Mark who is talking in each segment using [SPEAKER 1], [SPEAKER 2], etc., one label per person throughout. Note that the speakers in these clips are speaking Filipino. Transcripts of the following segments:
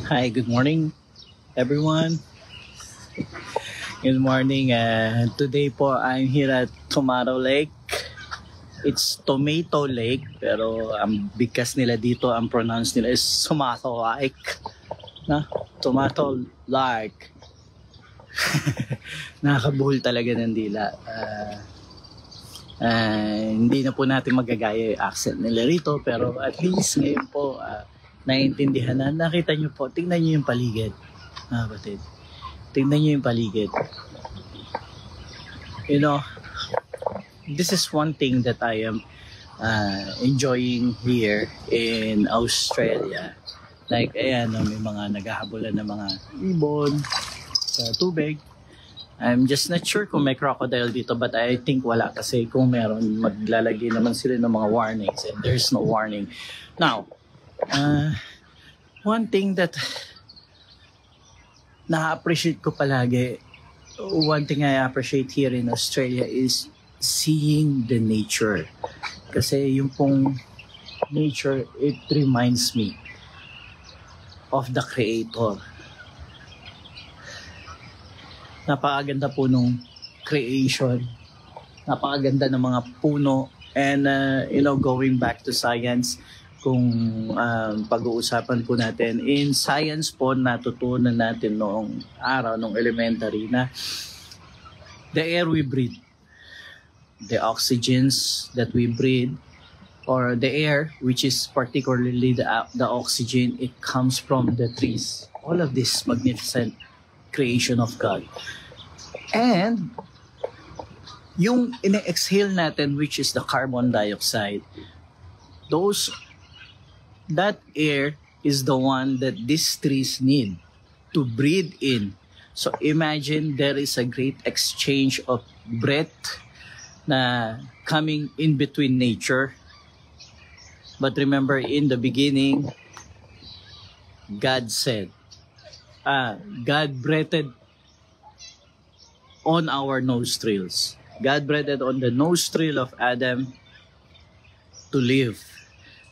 [SPEAKER 1] Hi, good morning everyone. Good morning. Today po I'm here at Tomato Lake. It's Tomato Lake pero ang bigkas nila dito, ang pronounce nila is Tomato Lake. Tomato Lake. Nakakabuhol talaga ng dila. Hindi na po natin magagaya yung accent nila rito pero at least ngayon po naiintindihan na. Nakita nyo po, tingnan nyo yung paligid. Batid. Tingnan nyo yung paligid. You know, this is one thing that I am enjoying here in Australia. Like, ayan, may mga naghahabulan ng mga ibon sa tubig. I'm just not sure kung may crocodile dito, but I think wala kasi kung meron, maglalagay naman sila ng mga warnings and there's no warning. Now, one thing that na-appreciate ko palagi, one thing I appreciate here in Australia is seeing the nature. Kasi yung pong nature, it reminds me of the Creator. Napakaganda po nung creation. Napakaganda ng mga puno. And, going back to science, kung pag-uusapan po natin, in science po, natutunan natin noong araw, noong elementary, na the air we breathe, the oxygens that we breathe, or the air, which is particularly the oxygen, it comes from the trees. All of this magnificent creation of God. And yung ine-exhale natin, which is the carbon dioxide, that air is the one that these trees need to breathe in. So imagine there is a great exchange of breath na coming in between nature. But remember, in the beginning, God said, God breathed on our nostrils. God breathed on the nostril of Adam to live.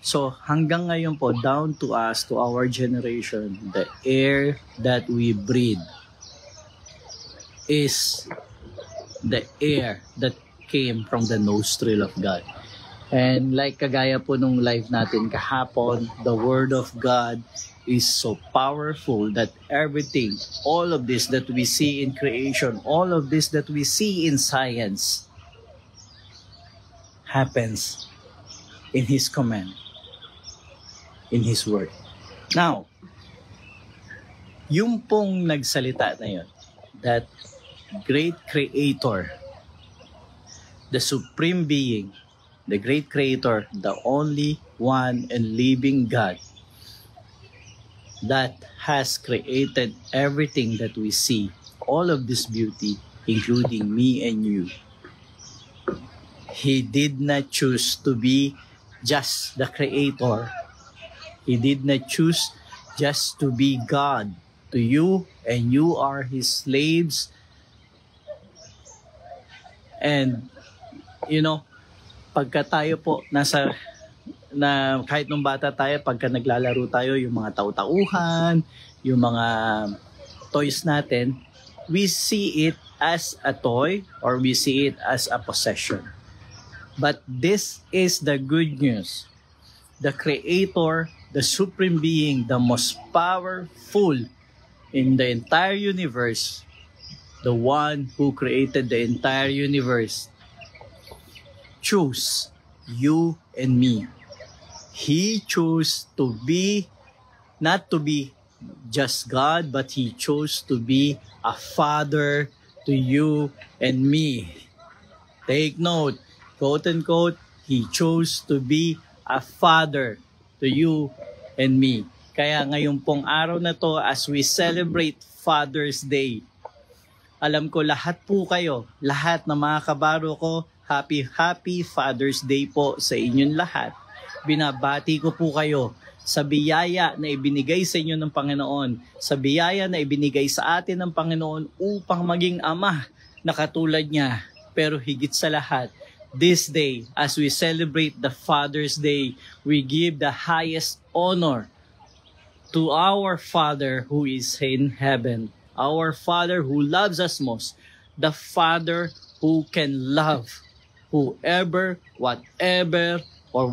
[SPEAKER 1] So hanggang ngayon po, down to us, to our generation, the air that we breathe is the air that came from the nostril of God. And like kagaya po nung live natin kahapon, the Word of God is so powerful that everything, all of this that we see in creation, all of this that we see in science, happens in His command, in His Word. Now, yung pong nagsalita na yun, that great Creator, the Supreme Being, the great Creator, the only one and living God that has created everything that we see, all of this beauty, including me and you. He did not choose to be just the Creator. He did not choose just to be God to you, and you are His slaves. And, pagka tayo po na kahit nung bata tayo, pagka naglalaro tayo, yung mga tau-tauhan, yung mga toys natin, we see it as a toy or we see it as a possession. But this is the good news. The Creator, the Supreme Being, the most powerful in the entire universe, the one who created the entire universe, chose you and me. He chose to be, not to be just God, but He chose to be a Father to you and me. Take note, quote unquote, He chose to be a Father to you and me. Kaya ngayon pong araw na to, as we celebrate Father's Day, alam ko lahat po kayo, lahat na mga kabaro ko, happy Father's Day po sa inyong lahat. Binabati ko po kayo sa biyaya na ibinigay sa inyo ng Panginoon, sa biyaya na ibinigay sa atin ng Panginoon upang maging ama na katulad niya. Pero higit sa lahat, this day, as we celebrate the Father's Day, we give the highest honor to our Father who is in heaven, our Father who loves us most, the Father who can love whoever, whatever, or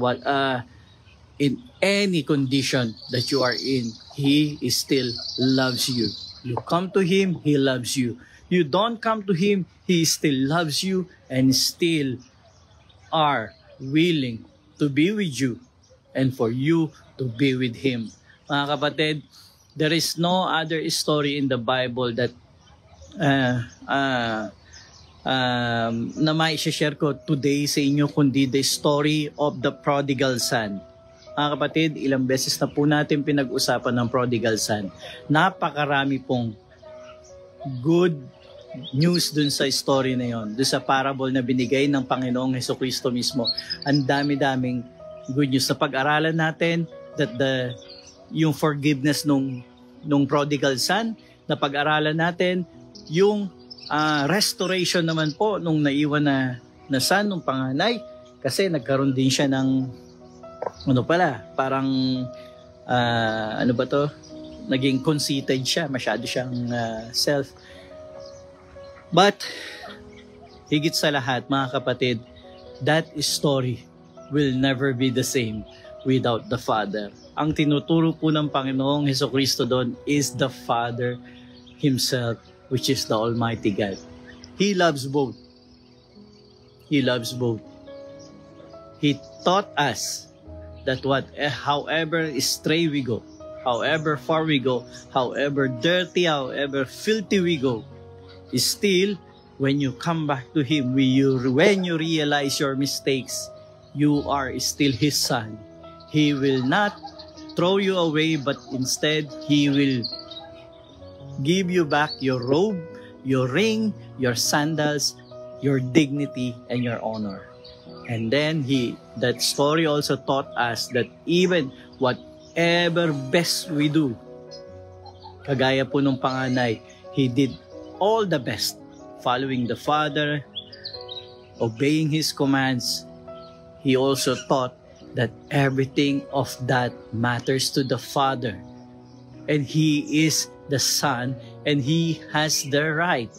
[SPEAKER 1] in any condition that you are in, He still loves you. You come to Him, He loves you. You don't come to Him, He still loves you and still are willing to be with you and for you to be with Him. Mga kapatid, there is no other story in the Bible that na mai-share ko today sa inyo kundi the story of the prodigal son. Mga kapatid, ilang beses na po natin pinag-usapan ng prodigal son. Napakarami pong good news dun sa story na yon, dun sa parable na binigay ng Panginoong Jesucristo mismo. Ang dami-daming good news na pag-aralan natin, that yung forgiveness nung prodigal son, na pag-aralan natin yung restoration naman po nung naiwan na son, nung panganay, kasi nagkaroon din siya ng parang naging conceited siya, masyado siyang self. But higit sa lahat, mga kapatid, that story will never be the same without the Father. Ang tinuturo po ng Panginoong Jesucristo doon is the Father Himself, which is the Almighty God. He loves both. He loves both. He taught us that however stray we go, however far we go, however dirty, however filthy we go, still, when you come back to Him, when you realize your mistakes, you are still His son. He will not throw you away, but instead, He will give you back your robe, your ring, your sandals, your dignity, and your honor. And then that story also taught us that even whatever best we do, kagaya po nung panganay, he did all the best, following the Father, obeying His commands. He also taught that everything of that matters to the Father. And He is the Son, and He has the right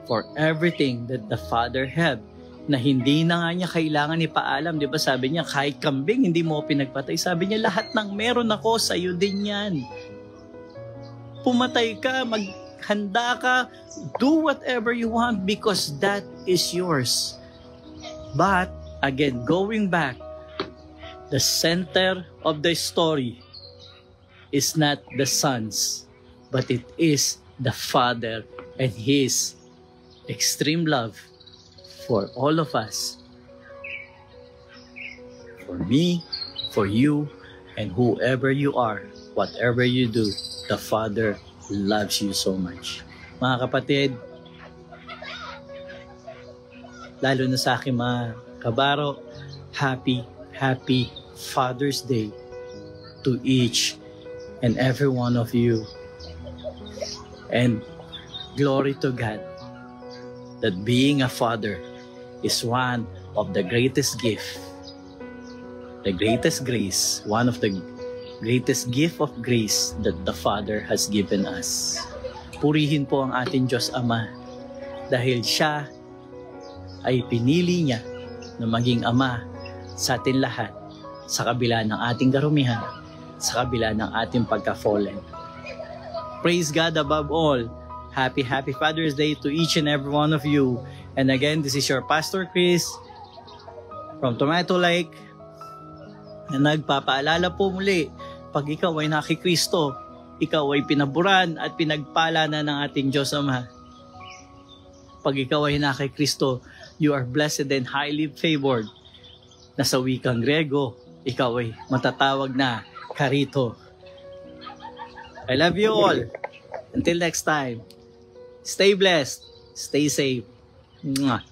[SPEAKER 1] for everything that the Father had, na hindi na nga niya kailangan ipaalam. Di ba sabi niya, kahit kambing hindi mo pinagpatay. Sabi niya, lahat ng meron ako, sa'yo din yan. Pumatay ka, maghanda ka, do whatever you want because that is yours. But, again, going back, the center of the story is not the sons, but it is the Father and His extreme love for all of us. For me, for you, and whoever you are, whatever you do, the Father loves you so much. Mga kapatid, lalo na sa aking mga kabaro, happy Father's Day to each and every one of you. And glory to God that being a father is one of the greatest gift, the greatest grace, one of the greatest gift of grace that the Father has given us. Purihin po ang ating Diyos Ama dahil Siya ay pinili niya na maging Ama sa atin lahat sa kabila ng ating karumihan, sa kabila ng ating pagka-fallen. Praise God above all. Happy Father's Day to each and every one of you. And again, this is your Pastor Chris from Tomato Lake na nagpapaalala po muli, pag ikaw ay nakikristo, ikaw ay pinaburan at pinagpala na ng ating Diyos Ama. Pag ikaw ay nakikristo, you are blessed and highly favored. Na sa wikang Grego, ikaw ay matatawag na karito. I love you all. Until next time, stay blessed, stay safe. Mwah.